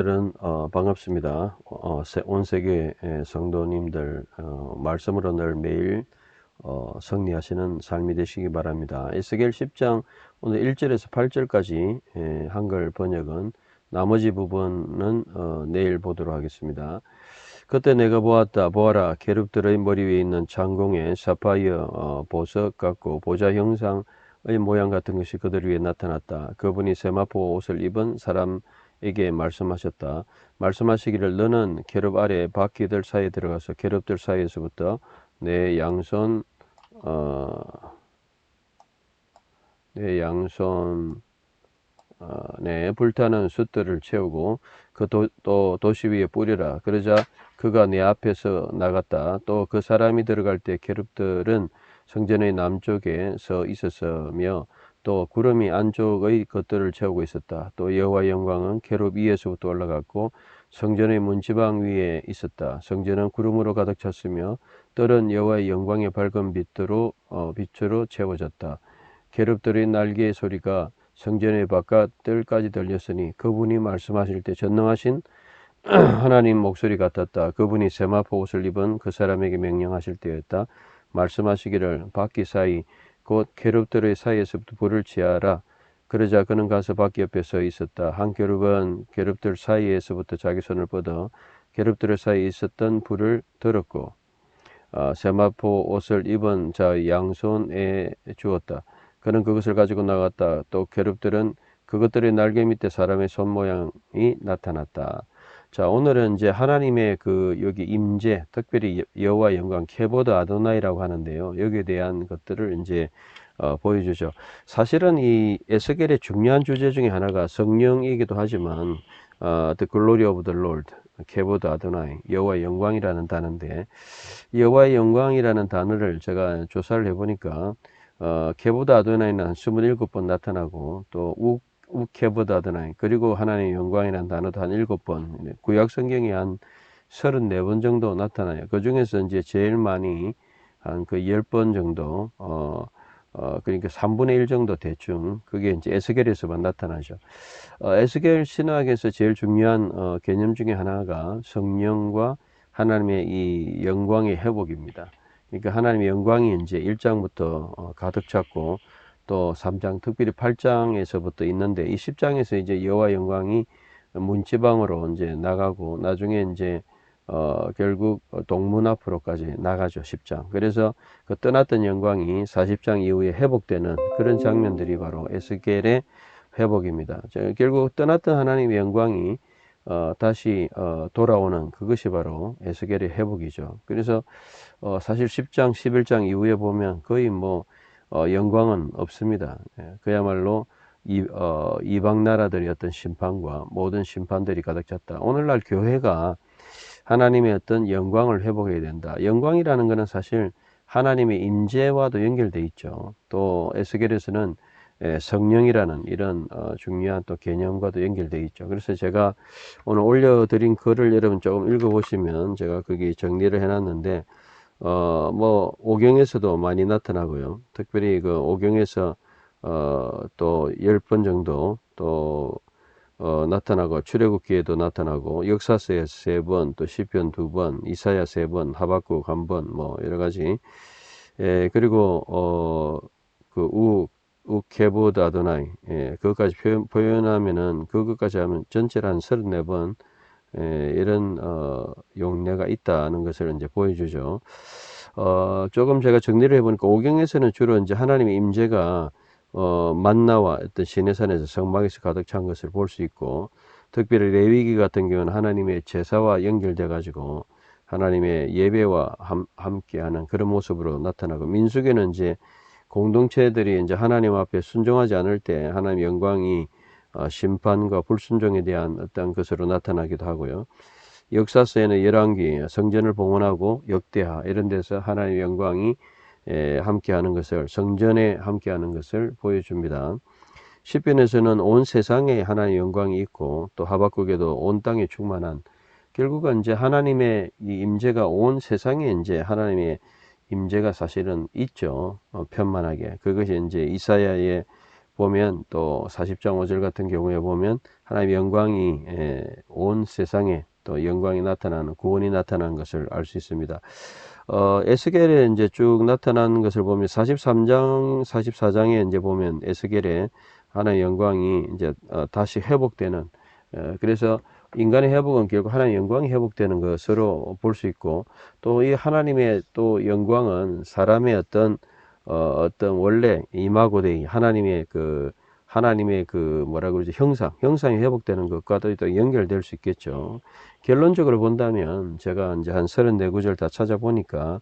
여러분 반갑습니다. 온 세계 성도님들 말씀으로 늘 매일 승리하시는 삶이 되시기 바랍니다. 에스겔 10장 오늘 1절에서 8절까지 한글 번역은, 나머지 부분은 내일 보도록 하겠습니다. 그때 내가 보아라, 계룹들의 머리 위에 있는 창공에 사파이어 보석 같고 보좌 형상의 모양 같은 것이 그들 위에 나타났다. 그분이 세마포 옷을 입은 사람에게 말씀하셨다. 말씀하시기를, 너는 계룹 아래 바퀴들 사이에 들어가서 계룹들 사이에서부터 내 양손 내 불타는 숯들을 채우고 또 도시 위에 뿌리라. 그러자 그가 내 앞에서 나갔다. 또 그 사람이 들어갈 때 계룹들은 성전의 남쪽에 서 있었으며 또 구름이 안쪽의 것들을 채우고 있었다. 또 여호와의 영광은 계룹 위에서부터 올라갔고 성전의 문지방 위에 있었다. 성전은 구름으로 가득 찼으며 뜰은 여호와의 영광의 밝은 빛으로 채워졌다. 계룹들의 날개의 소리가 성전의 바깥 뜰까지 들렸으니 그분이 말씀하실 때 전능하신 하나님 목소리 같았다. 그분이 세마포 옷을 입은 그 사람에게 명령하실 때였다. 말씀하시기를, 바퀴 사이 곧 계룹들의 사이에서부터 불을 지하라. 그러자 그는 가서 바퀴 옆에 서 있었다. 한 계룹은 계룹들 사이에서부터 자기 손을 뻗어 계룹들 사이에 있었던 불을 들었고 세마포 옷을 입은 자 양손에 주었다. 그는 그것을 가지고 나갔다. 또 계룹들은 그것들의 날개 밑에 사람의 손 모양이 나타났다. 자, 오늘은 이제 하나님의 여기 임재, 특별히 여호와 영광, 케보드 아도나이라고 하는데요. 여기에 대한 것들을 이제 보여주죠. 사실은 이 에스겔의 중요한 주제 중에 하나가 성령이기도 하지만 The Glory of the Lord, 케보드 아도나이, 여호와의 영광이라는 단어인데, 여호와의 영광이라는 단어를 제가 조사를 해보니까 케보드 아도나이는 한 27번 나타나고, 또 우케보드 아도나이, 그리고 하나님의 영광이라는 단어도 한 7번, 구약 성경에 한 34번 정도 나타나요. 그 중에서 이제 제일 많이 한 10번 정도, 그러니까 3분의 1 정도 대충, 그게 이제 에스겔에서만 나타나죠. 에스겔 신학에서 제일 중요한 개념 중에 하나가 성령과 하나님의 이 영광의 회복입니다. 그러니까 하나님의 영광이 이제 1장부터 가득 찼고, 또 3장, 특별히 8장에서부터 있는데, 이 10장에서 이제 여호와 영광이 문지방으로 이제 나가고, 나중에 이제 결국 동문 앞으로까지 나가죠. 10장. 그래서 그 떠났던 영광이 40장 이후에 회복되는 그런 장면들이 바로 에스겔의 회복입니다. 결국 떠났던 하나님의 영광이 다시 돌아오는, 그것이 바로 에스겔의 회복이죠. 그래서 사실 10장, 11장 이후에 보면 거의 영광은 없습니다. 그야말로 이방 나라들의 어떤 심판과 모든 심판들이 가득 찼다. 오늘날 교회가 하나님의 어떤 영광을 회복해야 된다. 영광이라는 것은 사실 하나님의 임재와도 연결돼 있죠. 또 에스겔에서는 성령이라는 이런 중요한 또 개념과도 연결돼 있죠. 그래서 제가 오늘 올려드린 글을 여러분 조금 읽어보시면, 제가 거기 정리를 해놨는데, 오경에서도 많이 나타나고요. 특별히 그 오경에서 또 10번 정도 또 나타나고, 출애굽기에도 나타나고, 역사서에 3번, 또 시편 2번, 이사야 3번, 하박국 1번, 여러 가지. 그리고 우케보드 아도나이, 그것까지 표현하면은, 그것까지 하면 전체로 한 34번 이런 용례가 있다는 것을 이제 보여주죠. 조금 제가 정리를 해보니까, 오경에서는 주로 이제 하나님의 임재가 만나와 어떤 시내산에서 성막에서 가득 찬 것을 볼 수 있고, 특별히 레위기 같은 경우는 하나님의 제사와 연결돼 가지고 하나님의 예배와 함께하는 그런 모습으로 나타나고, 민수기는 이제 공동체들이 이제 하나님 앞에 순종하지 않을 때 하나님의 영광이 심판과 불순종에 대한 어떤 것으로 나타나기도 하고요. 역사서에는 열왕기, 성전을 봉헌하고 역대하 이런 데서 하나님의 영광이 함께하는 것을, 성전에 함께하는 것을 보여줍니다. 시편에서는 온 세상에 하나님의 영광이 있고, 또 하박국에도 온 땅에 충만한, 결국은 이제 하나님의 이 임재가 온 세상에 이제 하나님의 임재가 사실은 있죠. 편만하게. 그것이 이제 이사야에 보면, 또 40장 5절 같은 경우에 보면 하나님의 영광이 온 세상에 또 영광이 나타나는, 구원이 나타나는 것을 알 수 있습니다. 에스겔에 이제 쭉 나타나는 것을 보면 43장, 44장에 이제 보면 에스겔에 하나님의 영광이 이제 다시 회복되는, 그래서 인간의 회복은 결국 하나님의 영광이 회복되는 것으로 볼 수 있고, 또 이 하나님의 또 영광은 사람의 어떤 원래 이마고 데이, 하나님의 그 뭐라 그러지, 형상이 회복되는 것과도 또 연결될 수 있겠죠. 결론적으로 본다면 제가 이제 한 34구절 다 찾아보니까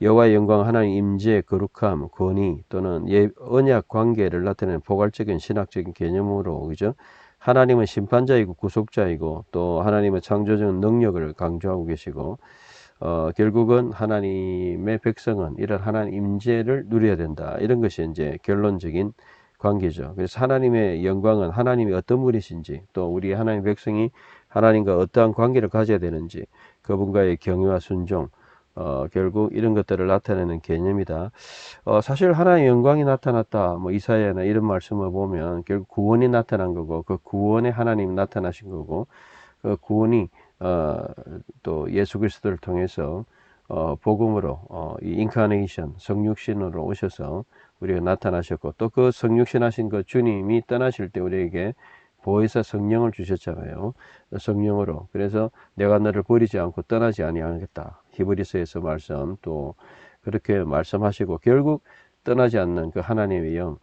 여호와의 영광, 하나님 임재, 거룩함, 권위 또는 언약 관계를 나타내는 포괄적인 신학적인 개념으로, 그죠? 하나님은 심판자이고 구속자이고 또 하나님은 창조적 능력을 강조하고 계시고, 결국은 하나님의 백성은 이런 하나님 임재를 누려야 된다. 이런 것이 이제 결론적인 관계죠. 그래서 하나님의 영광은 하나님이 어떤 분이신지, 또 우리 하나님 백성이 하나님과 어떠한 관계를 가져야 되는지, 그분과의 경외와 순종, 결국 이런 것들을 나타내는 개념이다. 사실 하나님의 영광이 나타났다, 뭐 이사야나 이런 말씀을 보면 결국 구원이 나타난 거고, 그 구원에 하나님이 나타나신 거고, 그 구원이 또 예수 그리스도를 통해서 복음으로 이 인카네이션, 성육신으로 오셔서 우리가 나타나셨고, 또 그 성육신 하신 그 주님이 떠나실 때 우리에게 보혜사 성령을 주셨잖아요. 성령으로. 그래서 내가 너를 버리지 않고 떠나지 아니하겠다. 히브리서에서 말씀 또 그렇게 말씀하시고, 결국 떠나지 않는 그 하나님의 영,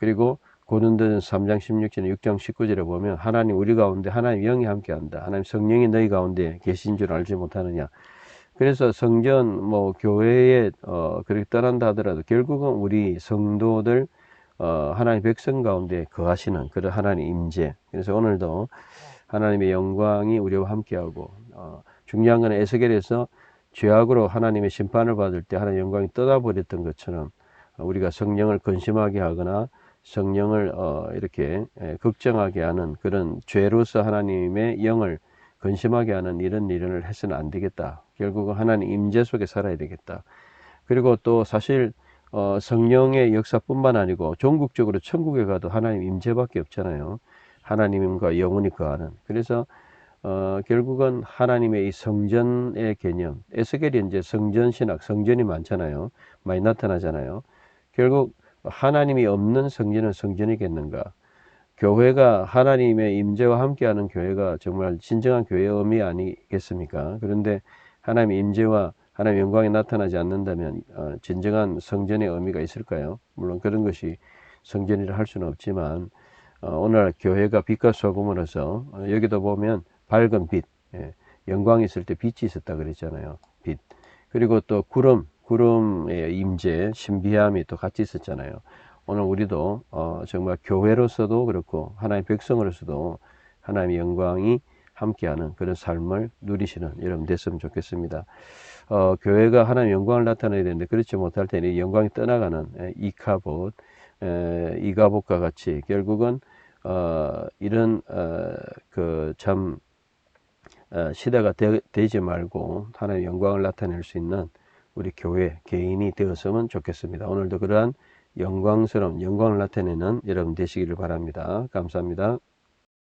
그리고 고린도전서 3장 16절, 6장 19절에 보면 하나님 우리 가운데 하나님 영이 함께한다. 하나님 성령이 너희 가운데 계신 줄 알지 못하느냐. 그래서 성전 뭐 교회에 그렇게 떠난다 하더라도 결국은 우리 성도들 하나님 백성 가운데 거하시는 그런 하나님 임재. 그래서 오늘도 하나님의 영광이 우리와 함께하고, 중요한 건 에스겔에서 죄악으로 하나님의 심판을 받을 때 하나님의 영광이 떠나버렸던 것처럼 우리가 성령을 근심하게 하거나 성령을 이렇게 걱정하게 하는 그런 죄로서 하나님의 영을 근심하게 하는 이런 일을 해서는 안 되겠다. 결국은 하나님 임재 속에 살아야 되겠다. 그리고 또 사실 성령의 역사뿐만 아니고 종국적으로 천국에 가도 하나님 임재밖에 없잖아요. 하나님과 영원히 거하는. 그래서 결국은 하나님의 이 성전의 개념, 에스겔이 이제 성전 신학, 성전이 많잖아요. 많이 나타나잖아요. 결국 하나님이 없는 성전은 성전이겠는가? 교회가 하나님의 임재와 함께하는 교회가 정말 진정한 교회의 의미 아니겠습니까? 그런데 하나님의 임재와 하나님의 영광이 나타나지 않는다면 진정한 성전의 의미가 있을까요? 물론 그런 것이 성전이라 할 수는 없지만, 오늘 교회가 빛과 소금으로서, 여기도 보면 밝은 빛, 영광이 있을 때 빛이 있었다 그랬잖아요. 빛. 그리고 또 구름의 임재, 신비함이 또 같이 있었잖아요. 오늘 우리도 정말 교회로서도 그렇고 하나님의 백성으로서도 하나님의 영광이 함께하는 그런 삶을 누리시는 여러분 됐으면 좋겠습니다. 교회가 하나님의 영광을 나타내야 되는데 그렇지 못할 때는 영광이 떠나가는 이가봇과 같이 결국은 이런 그 참 시대가 되지 말고 하나님의 영광을 나타낼 수 있는 우리 교회 개인이 되었으면 좋겠습니다. 오늘도 그러한 영광스러운 영광을 나타내는 여러분 되시기를 바랍니다. 감사합니다.